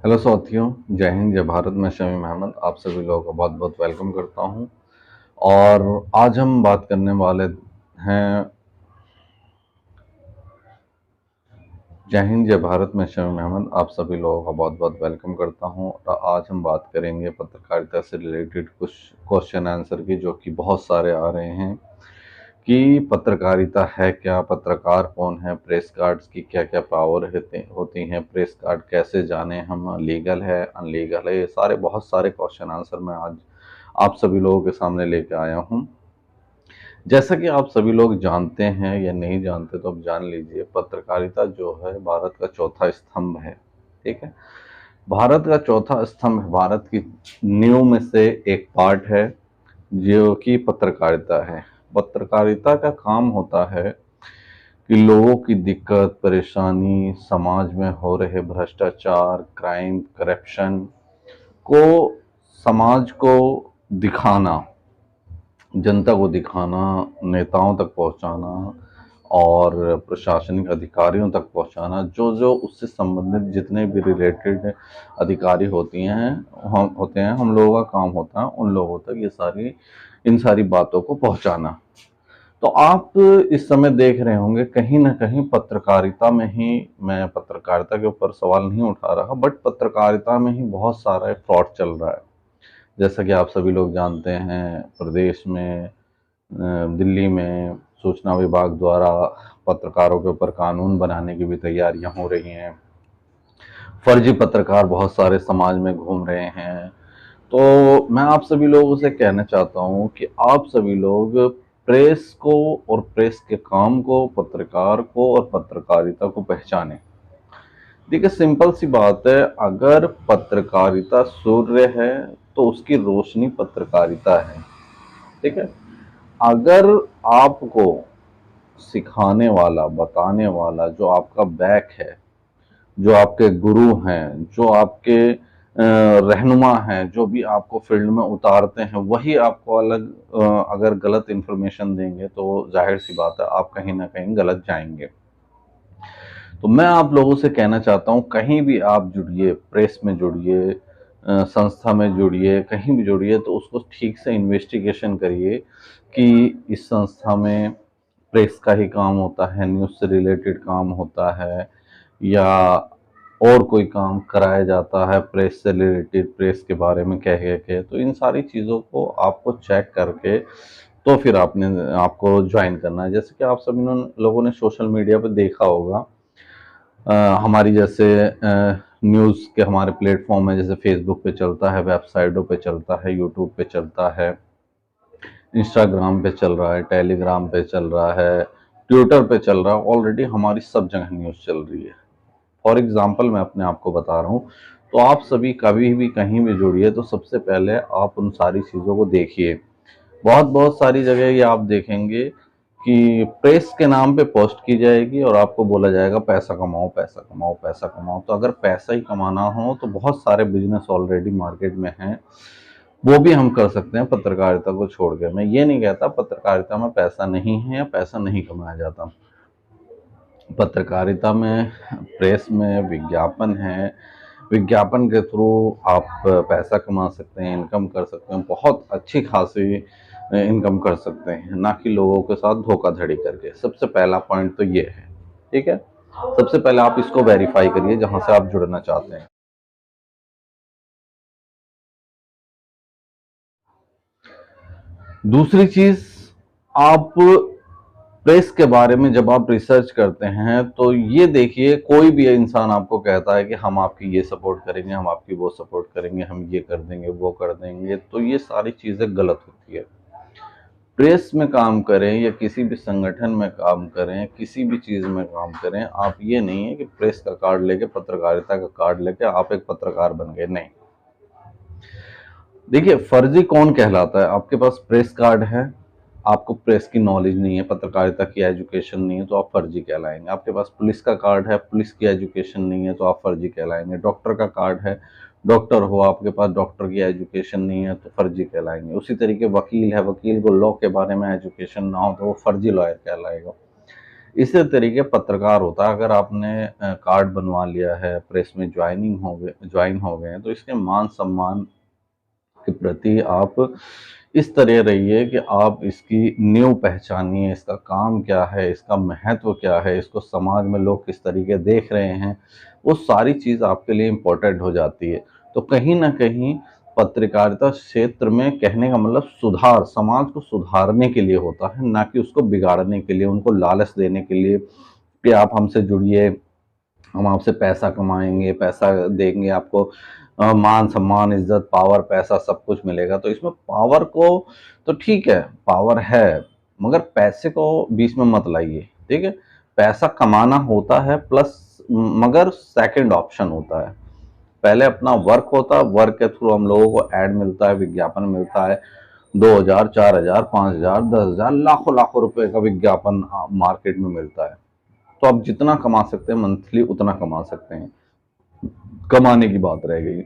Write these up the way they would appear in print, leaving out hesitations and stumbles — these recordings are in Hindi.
हेलो साथियों, जय हिंद, जय भारत। मैं शमीम अहमद आप सभी लोगों का बहुत बहुत वेलकम करता हूं। और आज हम बात करने वाले हैं। जय हिंद, जय भारत। मैं शमीम अहमद आप सभी लोगों का बहुत बहुत वेलकम करता हूं। और आज हम बात करेंगे पत्रकारिता से रिलेटेड कुछ क्वेश्चन आंसर की, जो कि बहुत सारे आ रहे हैं कि पत्रकारिता है क्या, पत्रकार कौन है, प्रेस कार्ड्स की क्या क्या पावर होती हैं, प्रेस कार्ड कैसे जाने हम, लीगल है अनलीगल है। ये सारे बहुत सारे क्वेश्चन आंसर मैं आज आप सभी लोगों के सामने लेके आया हूँ। जैसा कि आप सभी लोग जानते हैं या नहीं जानते तो अब जान लीजिए, पत्रकारिता जो है भारत का चौथा स्तंभ है। ठीक है, भारत का चौथा स्तंभ, भारत की नींव में से एक पार्ट है जो कि पत्रकारिता है। पत्रकारिता का काम होता है कि लोगों की दिक्कत परेशानी, समाज में हो रहे भ्रष्टाचार, क्राइम, करप्शन को, समाज को दिखाना, जनता को दिखाना, नेताओं तक पहुंचाना और प्रशासनिक अधिकारियों तक पहुंचाना। जो जो उससे संबंधित जितने भी रिलेटेड अधिकारी होते हैं, हम लोगों का काम होता है उन लोगों तक इन सारी बातों को पहुंचाना। तो आप इस समय देख रहे होंगे कहीं ना कहीं पत्रकारिता में ही, मैं पत्रकारिता के ऊपर सवाल नहीं उठा रहा, बट पत्रकारिता में ही बहुत सारा फ्रॉड चल रहा है। जैसा कि आप सभी लोग जानते हैं, प्रदेश में दिल्ली में सूचना विभाग द्वारा पत्रकारों के ऊपर कानून बनाने की भी तैयारियां हो रही हैं। फर्जी पत्रकार बहुत सारे समाज में घूम रहे हैं। तो मैं आप सभी लोगों से कहना चाहता हूं कि आप सभी लोग प्रेस को और प्रेस के काम को, पत्रकार को और पत्रकारिता को पहचानें। देखिए, सिंपल सी बात है, अगर पत्रकारिता सूर्य है तो उसकी रोशनी पत्रकारिता है। ठीक है, अगर आपको सिखाने वाला, बताने वाला, जो आपका बैक है, जो आपके गुरु हैं, जो आपके रहनुमा हैं, जो भी आपको फील्ड में उतारते हैं, वही आपको अगर गलत इंफॉर्मेशन देंगे तो जाहिर सी बात है आप कहीं ना कहीं गलत जाएंगे। तो मैं आप लोगों से कहना चाहता हूं, कहीं भी आप जुड़िए, प्रेस में जुड़िए, संस्था में जुड़िए, कहीं भी जुड़िए, तो उसको ठीक से इन्वेस्टिगेशन करिए कि इस संस्था में प्रेस का ही काम होता है, न्यूज़ से रिलेटेड काम होता है, या और कोई काम कराया जाता है प्रेस से रिलेटेड, प्रेस के बारे में कह के। तो इन सारी चीज़ों को आपको चेक करके तो फिर आपको ज्वाइन करना है। जैसे कि आप सभी लोगों ने सोशल मीडिया पर देखा होगा, हमारी जैसे न्यूज़ के हमारे प्लेटफॉर्म है, जैसे फेसबुक पे चलता है, वेबसाइटों पे चलता है, यूट्यूब पे चलता है, इंस्टाग्राम पे चल रहा है, टेलीग्राम पे चल रहा है, ट्विटर पे चल रहा है, ऑलरेडी हमारी सब जगह न्यूज़ चल रही है। फॉर एग्जाम्पल मैं अपने आप को बता रहा हूँ। तो आप सभी कभी भी कहीं भी जुड़िए तो सबसे पहले आप उन सारी चीज़ों को देखिए। बहुत बहुत सारी जगह ये आप देखेंगे कि प्रेस के नाम पे पोस्ट की जाएगी और आपको बोला जाएगा पैसा कमाओ, पैसा कमाओ, पैसा कमाओ। तो अगर पैसा ही कमाना हो तो बहुत सारे बिजनेस ऑलरेडी मार्केट में हैं, वो भी हम कर सकते हैं पत्रकारिता को छोड़ के। मैं ये नहीं कहता पत्रकारिता में पैसा नहीं है या पैसा नहीं कमाया जाता। पत्रकारिता में, प्रेस में विज्ञापन है, विज्ञापन के थ्रू आप पैसा कमा सकते हैं, इनकम कर सकते हैं, बहुत अच्छी खासी इनकम कर सकते हैं, ना कि लोगों के साथ धोखाधड़ी करके। सबसे पहला पॉइंट तो ये है। ठीक है, सबसे पहले आप इसको वेरीफाई करिए जहां से आप जुड़ना चाहते हैं। दूसरी चीज, आप प्रेस के बारे में जब आप रिसर्च करते हैं तो ये देखिए, कोई भी इंसान आपको कहता है कि हम आपकी ये सपोर्ट करेंगे, हम आपकी वो सपोर्ट करेंगे, हम ये कर देंगे, वो कर देंगे, तो ये सारी चीज़ें गलत होती है। प्रेस में काम करें या किसी भी संगठन में काम करें, किसी भी चीज़ में काम करें, आप ये नहीं है कि प्रेस का कार्ड लेके, पत्रकारिता का कार्ड लेके आप एक पत्रकार बन गए, नहीं। देखिए, फर्जी कौन कहलाता है? आपके पास प्रेस कार्ड है, आपको प्रेस की नॉलेज नहीं है, पत्रकारिता की एजुकेशन नहीं है, तो आप फर्जी कहलाएंगे। आपके पास पुलिस का कार्ड है, पुलिस की एजुकेशन नहीं है, तो आप फर्जी कहलाएंगे। डॉक्टर का कार्ड है, डॉक्टर हो, आपके पास डॉक्टर की एजुकेशन नहीं है, तो फर्जी कहलाएंगे। उसी तरीके वकील है, वकील को लॉ के बारे में एजुकेशन ना हो तो वो फर्जी लॉयर कहलाएगा। इसी तरीके पत्रकार होता है। अगर आपने कार्ड बनवा लिया है, प्रेस में ज्वाइन हो गए हैं, तो इसके मान सम्मान के प्रति आप इस तरह रहिए कि आप इसकी नींव पहचानिए, इसका काम क्या है, इसका महत्व क्या है, इसको समाज में लोग किस तरीके देख रहे हैं, वो सारी चीज़ आपके लिए इम्पोर्टेंट हो जाती है। तो कहीं ना कहीं पत्रकारिता क्षेत्र में कहने का मतलब सुधार, समाज को सुधारने के लिए होता है, ना कि उसको बिगाड़ने के लिए, उनको लालच देने के लिए कि आप हमसे जुड़िए, हम आपसे पैसा कमाएंगे, पैसा देंगे आपको, मान सम्मान इज्जत पावर पैसा सब कुछ मिलेगा। तो इसमें पावर को तो ठीक है, पावर है, मगर पैसे को बीच में मत लाइए, ठीक है। पैसा कमाना होता है प्लस, मगर सेकंड ऑप्शन होता है। पहले अपना वर्क होता है, वर्क के थ्रू हम लोगों को ऐड मिलता है, विज्ञापन मिलता है। 2,000 4,000 5,000 10,000 लाखों लाखों रुपए का विज्ञापन मार्केट में मिलता है। तो आप जितना कमा सकते हैं मंथली उतना कमा सकते हैं, कमाने की बात रह गई।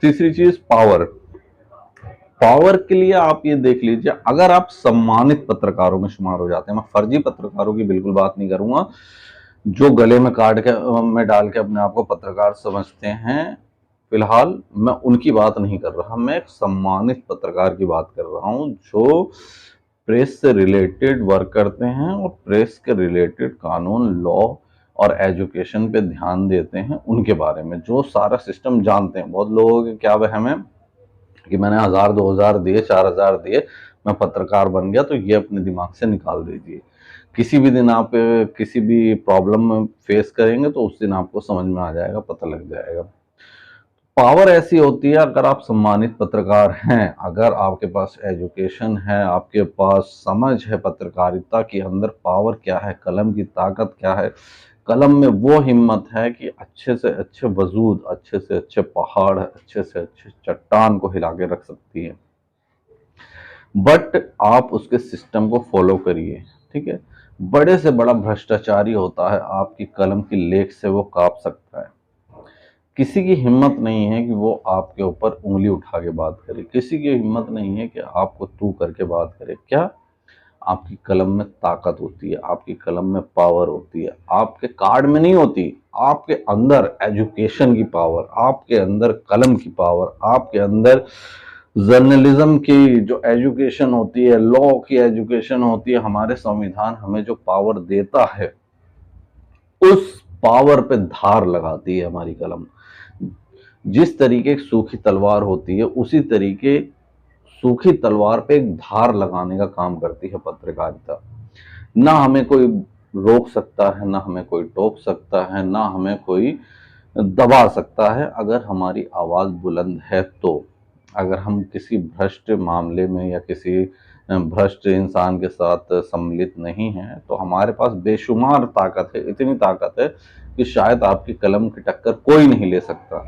तीसरी चीज पावर। पावर के लिए आप ये देख लीजिए, अगर आप सम्मानित पत्रकारों में शुमार हो जाते हैं, मैं फर्जी पत्रकारों की बिल्कुल बात नहीं करूंगा, जो गले में काट के में डाल के अपने आप को पत्रकार समझते हैं, फिलहाल मैं उनकी बात नहीं कर रहा, मैं एक सम्मानित पत्रकार की बात कर रहा हूं, जो प्रेस से रिलेटेड वर्क करते हैं और प्रेस के रिलेटेड कानून, लॉ और एजुकेशन पे ध्यान देते हैं, उनके बारे में जो सारा सिस्टम जानते हैं। बहुत लोगों के क्या वहम है कि मैंने 1,000 2,000 दिए, 4,000 दिए, मैं पत्रकार बन गया, तो ये अपने दिमाग से निकाल दीजिए। किसी भी दिन आप किसी भी प्रॉब्लम फेस करेंगे तो उस दिन आपको समझ में आ जाएगा, पता लग जाएगा। पावर ऐसी होती है, अगर आप सम्मानित पत्रकार हैं, अगर आपके पास एजुकेशन है, आपके पास समझ है पत्रकारिता के अंदर पावर क्या है, कलम की ताकत क्या है, कलम में वो हिम्मत है कि अच्छे से अच्छे वजूद, अच्छे से अच्छे पहाड़, अच्छे से अच्छे चट्टान को हिला के रख सकती है। बट आप उसके सिस्टम को फॉलो करिए, ठीक है। बड़े से बड़ा भ्रष्टाचारी होता है, आपकी कलम की लेख से वो कांप सकता है। किसी की हिम्मत नहीं है कि वो आपके ऊपर उंगली उठा के बात करे, किसी की हिम्मत नहीं है कि आपको तू करके बात करे। क्या? आपकी कलम में ताकत होती है, आपकी कलम में पावर होती है, आपके कार्ड में नहीं होती। आपके अंदर एजुकेशन की पावर, आपके अंदर कलम की पावर, आपके अंदर जर्नलिज्म की जो एजुकेशन होती है, लॉ की एजुकेशन होती है। हमारे संविधान हमें जो पावर देता है, उस पावर पे धार लगाती है हमारी कलम। जिस तरीके की सूखी तलवार होती है, उसी तरीके सूखी तलवार पे एक धार लगाने का काम करती है पत्रकारिता। ना हमें कोई रोक सकता है, ना हमें कोई टोक सकता है, ना हमें कोई दबा सकता है, अगर हमारी आवाज बुलंद है तो। अगर हम किसी भ्रष्ट मामले में या किसी भ्रष्ट इंसान के साथ सम्मिलित नहीं है, तो हमारे पास बेशुमार ताकत है, इतनी ताकत है कि शायद आपकी कलम की टक्कर कोई नहीं ले सकता।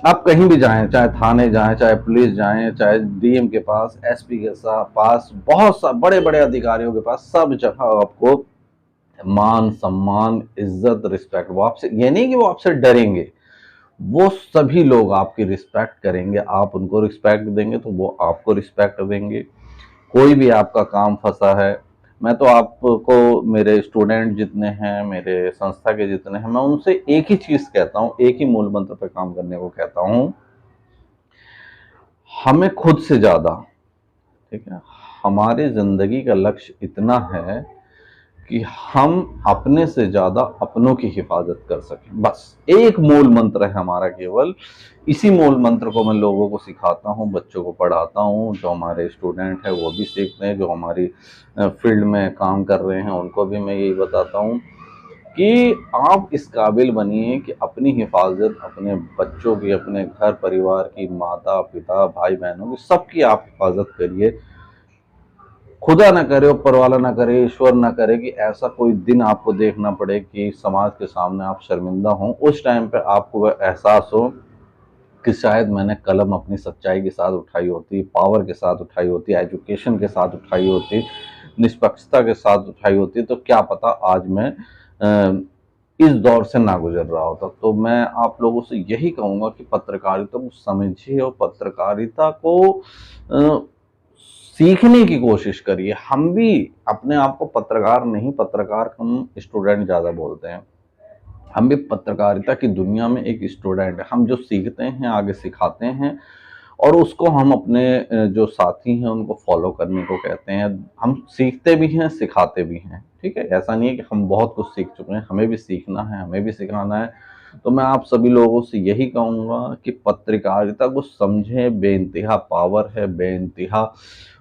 आप कहीं भी जाएं, चाहे थाने जाएं, चाहे पुलिस जाएं, चाहे डीएम के पास, एसपी के पास, बहुत सा बड़े बड़े अधिकारियों के पास, सब जगह आपको मान सम्मान इज्जत रिस्पेक्ट, वो आपसे, ये नहीं कि वो आपसे डरेंगे, वो सभी लोग आपकी रिस्पेक्ट करेंगे। आप उनको रिस्पेक्ट देंगे तो वो आपको रिस्पेक्ट देंगे। कोई भी आपका काम फंसा है, मैं तो आपको, मेरे स्टूडेंट जितने हैं, मेरे संस्था के जितने हैं, मैं उनसे एक ही चीज कहता हूँ, एक ही मूल मंत्र पे काम करने को कहता हूँ, हमें खुद से ज्यादा, ठीक है, हमारी जिंदगी का लक्ष्य इतना है कि हम अपने से ज्यादा अपनों की हिफाजत कर सकें। बस एक मूल मंत्र है हमारा केवल। इसी मूल मंत्र को मैं लोगों को सिखाता हूँ, बच्चों को पढ़ाता हूँ, जो हमारे स्टूडेंट हैं वो भी सीखते हैं, जो हमारी फील्ड में काम कर रहे हैं उनको भी मैं यही बताता हूँ कि आप इस काबिल बनिए कि अपनी हिफाजत, अपने बच्चों की, अपने घर परिवार की, माता पिता भाई बहनों की, सबकी आप हिफाजत करिए। खुदा ना करे, ऊपर वाला ना करे, ईश्वर ना करे कि ऐसा कोई दिन आपको देखना पड़े कि समाज के सामने आप शर्मिंदा हों। उस टाइम पे आपको वह एहसास हो कि शायद मैंने कलम अपनी सच्चाई के साथ उठाई होती, पावर के साथ उठाई होती, एजुकेशन के साथ उठाई होती, निष्पक्षता के साथ उठाई होती, तो क्या पता आज मैं इस दौर से ना गुजर रहा होता। तो मैं आप लोगों से यही कहूंगा कि पत्रकारिता को समझिए और पत्रकारिता को सीखने की कोशिश करिए। हम भी अपने आप को पत्रकार नहीं, पत्रकार हम स्टूडेंट ज़्यादा बोलते हैं। हम भी पत्रकारिता की दुनिया में एक स्टूडेंट हैं। हम जो सीखते हैं आगे सिखाते हैं और उसको हम अपने जो साथी हैं उनको फॉलो करने को कहते हैं। हम सीखते भी हैं, सिखाते भी हैं, ठीक है? ऐसा नहीं है कि हम बहुत कुछ सीख चुके हैं, हमें भी सीखना है, हमें भी सिखाना है। तो मैं आप सभी लोगों से यही कहूँगा कि पत्रकारिता को समझें, बेइंतहा पावर है, बेइंतहा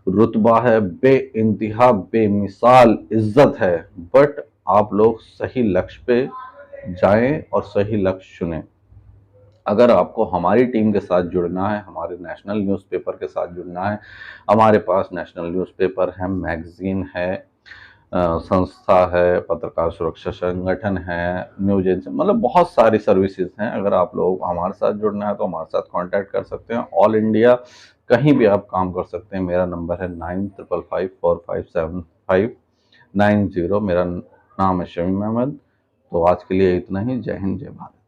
रुतबा है, बेइंतहा बेमिसाल इज़्ज़त है। बट आप लोग सही लक्ष्य पे जाएँ और सही लक्ष्य चुनें। अगर आपको हमारी टीम के साथ जुड़ना है, हमारे नेशनल न्यूज़पेपर के साथ जुड़ना है, हमारे पास नेशनल न्यूज़पेपर है, मैगज़ीन है, संस्था है, पत्रकार सुरक्षा संगठन है, न्यूज़ एजेंसी, मतलब बहुत सारी सर्विसेज हैं। अगर आप लोग हमारे साथ जुड़ना है तो हमारे साथ कांटेक्ट कर सकते हैं। ऑल इंडिया कहीं भी आप काम कर सकते हैं। मेरा नंबर है 9555457590। मेरा नाम है शमीम अहमद। तो आज के लिए इतना ही। जय हिंद, जय भारत।